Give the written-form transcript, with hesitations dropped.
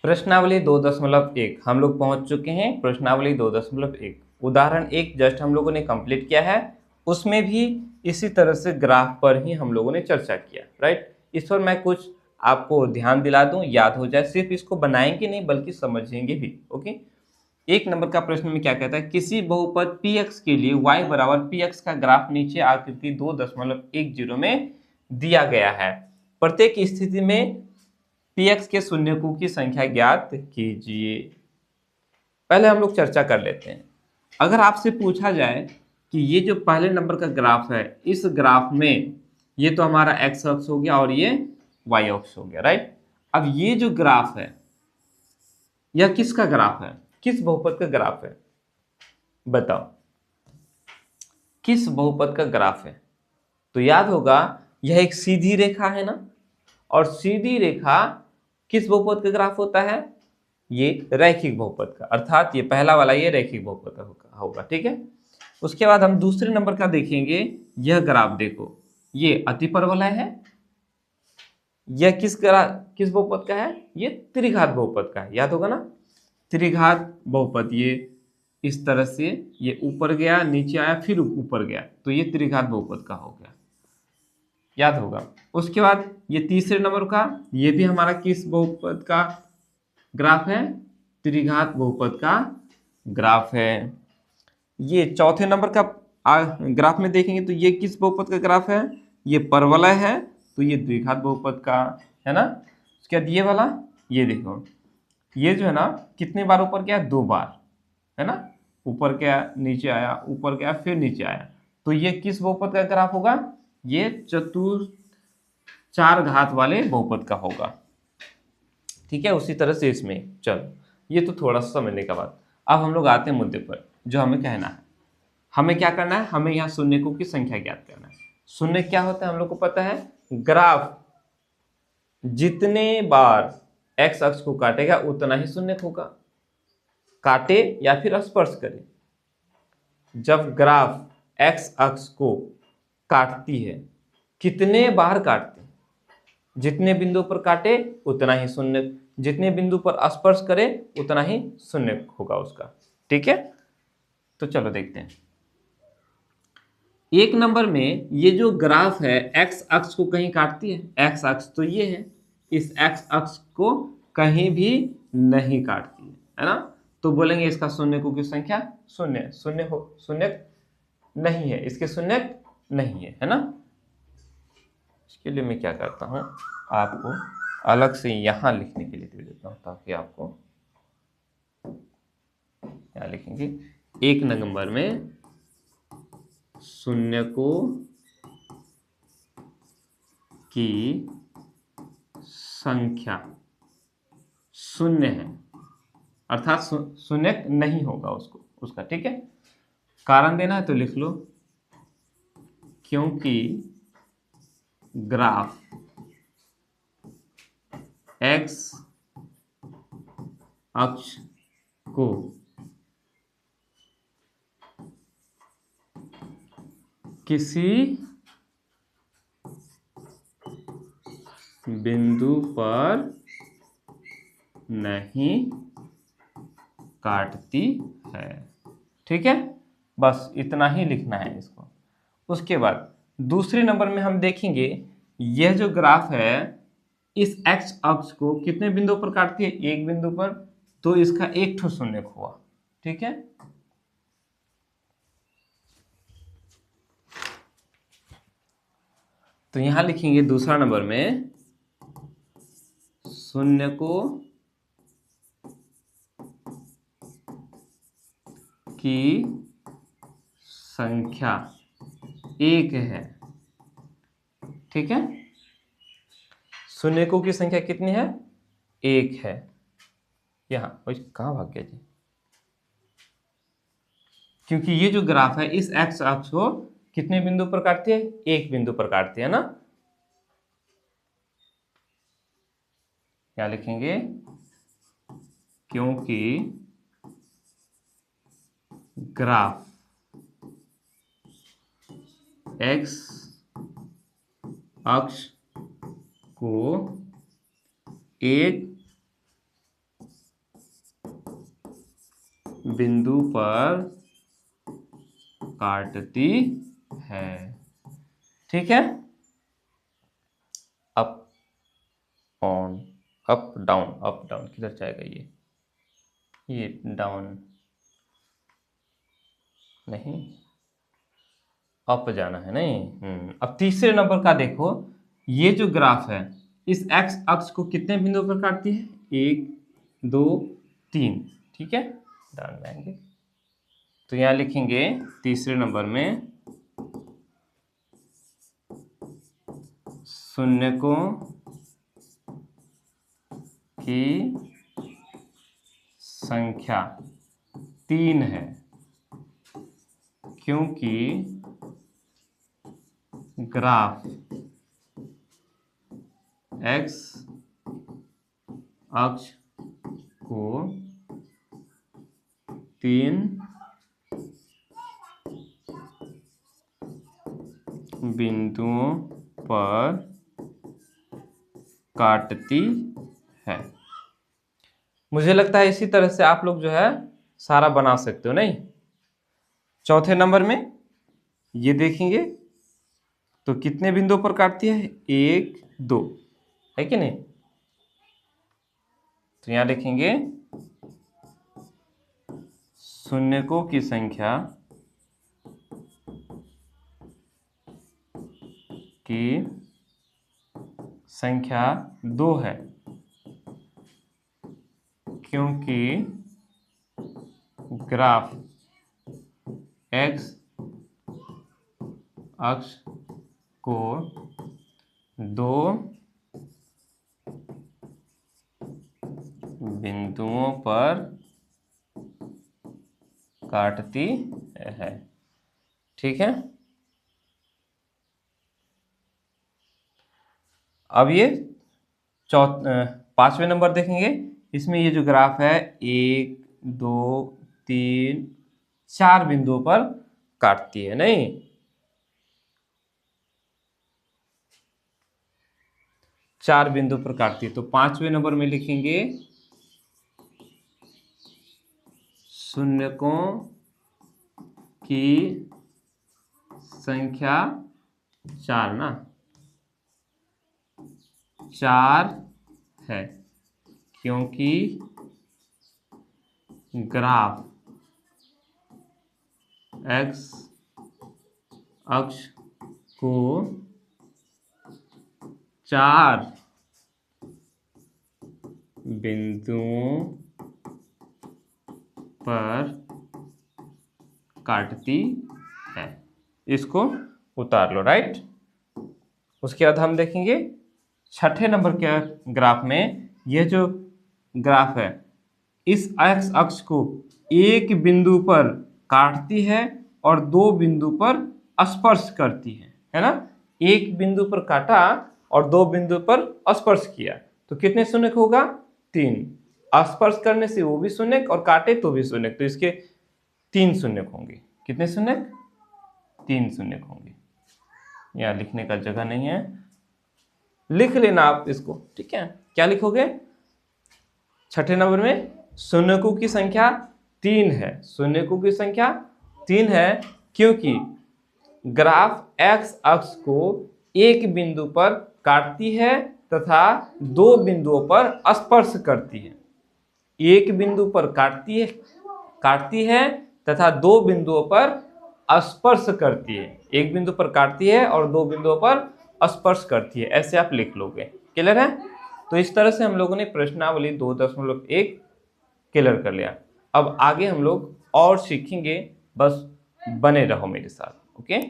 प्रश्नावली 2.1 हम लोग पहुंच चुके हैं। प्रश्नावली 2.1 उदाहरण 1 जस्ट हम लोगों ने कंप्लीट किया है। उसमें भी इसी तरह से ग्राफ पर ही हम लोगों ने चर्चा किया, राइट। इस पर मैं कुछ आपको ध्यान दिला दूं, याद हो जाए। सिर्फ इसको बनाएंगे नहीं बल्कि समझेंगे भी। ओके, 1 नंबर का प्रश्न में क्या कहता है, किसी बहुपद px के लिए y बराबर px का ग्राफ नीचे आकृति 2.10 में दिया गया है। प्रत्येक स्थिति में px के शून्यकों की संख्या ज्ञात कीजिए। पहले हम लोग चर्चा कर लेते हैं। अगर आपसे पूछा जाए कि ये जो पहले नंबर का ग्राफ है, इस ग्राफ में ये तो हमारा एक्स अक्ष हो गया और ये वाई अक्ष हो गया, राइट। अब ये जो ग्राफ है यह किसका ग्राफ है, किस बहुपद का ग्राफ है, बताओ किस बहुपद का ग्राफ है। तो याद होगा यह एक सीधी रेखा है ना, और सीधी रेखा किस बहुपद का ग्राफ होता है, ये रैखिक बहुपद का, अर्थात ये पहला वाला ये रैखिक बहुपद का होगा, ठीक है। उसके बाद हम दूसरे नंबर का देखेंगे। यह ग्राफ देखो, ये अतिपरवलय है। यह किस बहुपद का है, ये त्रिघात बहुपद का है, याद होगा ना। त्रिघात बहुपद ये इस तरह से ये ऊपर गया, नीचे आया, फिर ऊपर गया, तो ये त्रिघात बहुपद का हो गया, याद होगा। उसके बाद ये तीसरे नंबर का, ये भी हमारा किस बहुपद का ग्राफ है, त्रिघात बहुपद का ग्राफ है। ये चौथे नंबर का ग्राफ में देखेंगे तो ये किस बहुपद का ग्राफ है, ये परवलय है, तो ये द्विघात बहुपद का है ना। उसके बाद ये वाला, ये देखो, ये जो है ना कितने बार ऊपर गया, 2 बार, है ना। ऊपर गया, नीचे आया, ऊपर गया, फिर नीचे आया, तो ये किस बहुपद का ग्राफ होगा, ये चार घात वाले बहुपद का होगा, ठीक है। उसी तरह से इसमें चलो, ये तो थोड़ा सा समझने का बाद। अब हम लोग आते हैं मुद्दे पर, जो हमें कहना है। हमें क्या करना है, हमें यहाँ शून्यकों की संख्या ज्ञात करना है। शून्य क्या होता है हम लोग को पता है, ग्राफ जितने बार एक्स अक्ष को काटेगा उतना ही शून्य होगा, काटे या फिर स्पर्श करे। जब ग्राफ एक्स अक्ष को काटती है, कितने बार काटती है, जितने बिंदु पर काटे उतना ही शून्य, जितने बिंदु पर स्पर्श करे उतना ही शून्य होगा उसका, ठीक है। तो चलो देखते हैं। 1 नंबर में ये जो ग्राफ है एक्स अक्ष को कहीं काटती है, एक्स अक्ष तो ये है, इस एक्स अक्ष को कहीं भी नहीं काटती है ना। तो बोलेंगे इसका शून्यकों की संख्या शून्य, शून्य नहीं है, इसके शून्य नहीं है ना। इसके लिए मैं क्या करता हूं, आपको अलग से यहां लिखने के लिए दे देता हूं, ताकि आपको क्या लिखेंगे, 1 नंबर में शून्यकों की संख्या शून्य है, अर्थात शून्य नहीं होगा उसका, ठीक है। कारण देना है तो लिख लो, क्योंकि ग्राफ एक्स अक्ष को किसी बिंदु पर नहीं काटती है, ठीक है। बस इतना ही लिखना है इसको। उसके बाद दूसरे नंबर में हम देखेंगे, यह जो ग्राफ है इस एक्स अक्ष को कितने बिंदु पर काटती है, एक बिंदु पर, तो इसका एक ठो शून्य हुआ, ठीक है। तो यहां लिखेंगे दूसरा नंबर में शून्य को की संख्या 1 है, ठीक है। शून्यकों की संख्या कितनी है, 1 है। यहां कहां भाग गया जी, क्योंकि ये जो ग्राफ है इस एक्स अक्ष को कितने बिंदु पर काटती है, एक बिंदु पर काटती है ना। क्या लिखेंगे, क्योंकि ग्राफ एक्स अक्ष को एक बिंदु पर काटती है। ठीक है, अप ऑन, अप डाउन किधर जाएगा ये डाउन नहीं, अप जाना है नहीं। अब तीसरे नंबर का देखो, ये जो ग्राफ है इस एक्स अक्ष को कितने बिंदुओं पर काटती है? 1 2 3। ठीक है, डाउन जाएंगे तो यहां लिखेंगे तीसरे नंबर में शून्यकों की संख्या 3 है, क्योंकि ग्राफ एक्स अक्ष को 3 बिंदुओं पर काटती है। मुझे लगता है इसी तरह से आप लोग जो है सारा बना सकते हो नहीं। चौथे नंबर में ये देखेंगे तो कितने बिंदुओं पर काटती है? 1 2, है कि नहीं? तो यहां लिखेंगे शून्यकों की संख्या की संख्या 2 है, क्योंकि ग्राफ एक्स अक्ष को 2 बिंदुओं पर काटती है। ठीक है, अब ये पांचवें नंबर देखेंगे। इसमें ये जो ग्राफ है 1 2 3 4 बिंदुओं पर काटती है नहीं। चार बिंदु पर काटती है, तो पांचवें नंबर में लिखेंगे शून्यकों की संख्या 4 ना, 4 है, क्योंकि ग्राफ एक्स अक्ष को 4 बिंदुओं पर काटती है। इसको उतार लो, राइट। उसके बाद हम देखेंगे छठे नंबर के ग्राफ में यह जो ग्राफ है इस एक्स अक्ष को एक बिंदु पर काटती है और 2 बिंदु पर स्पर्श करती है ना। एक बिंदु पर काटा और 2 बिंदु पर स्पर्श किया तो कितने शून्यक होगा? 3। स्पर्श करने से वो भी शून्यक और काटे तो भी शून्यक, तो इसके 3 शून्यक होंगे। कितने शून्यक? 3 शून्यक होंगे। यहाँ लिखने का जगह नहीं है, लिख लेना आप इसको। ठीक है, क्या लिखोगे? छठे नंबर में शून्यकों की संख्या 3 है। शून्यकों की संख्या 3 है क्योंकि ग्राफ एक्स अक्ष को एक बिंदु पर काटती है तथा 2 बिंदुओं पर स्पर्श करती है। एक बिंदु पर काटती है तथा 2 बिंदुओं पर स्पर्श करती है। एक बिंदु पर काटती है और 2 बिंदुओं पर स्पर्श करती है, ऐसे आप लिख लोगे। क्लियर है? तो इस तरह से हम लोगों ने प्रश्नावली 2.1 क्लियर कर लिया। अब आगे हम लोग और सीखेंगे, बस बने रहो मेरे साथ। ओके।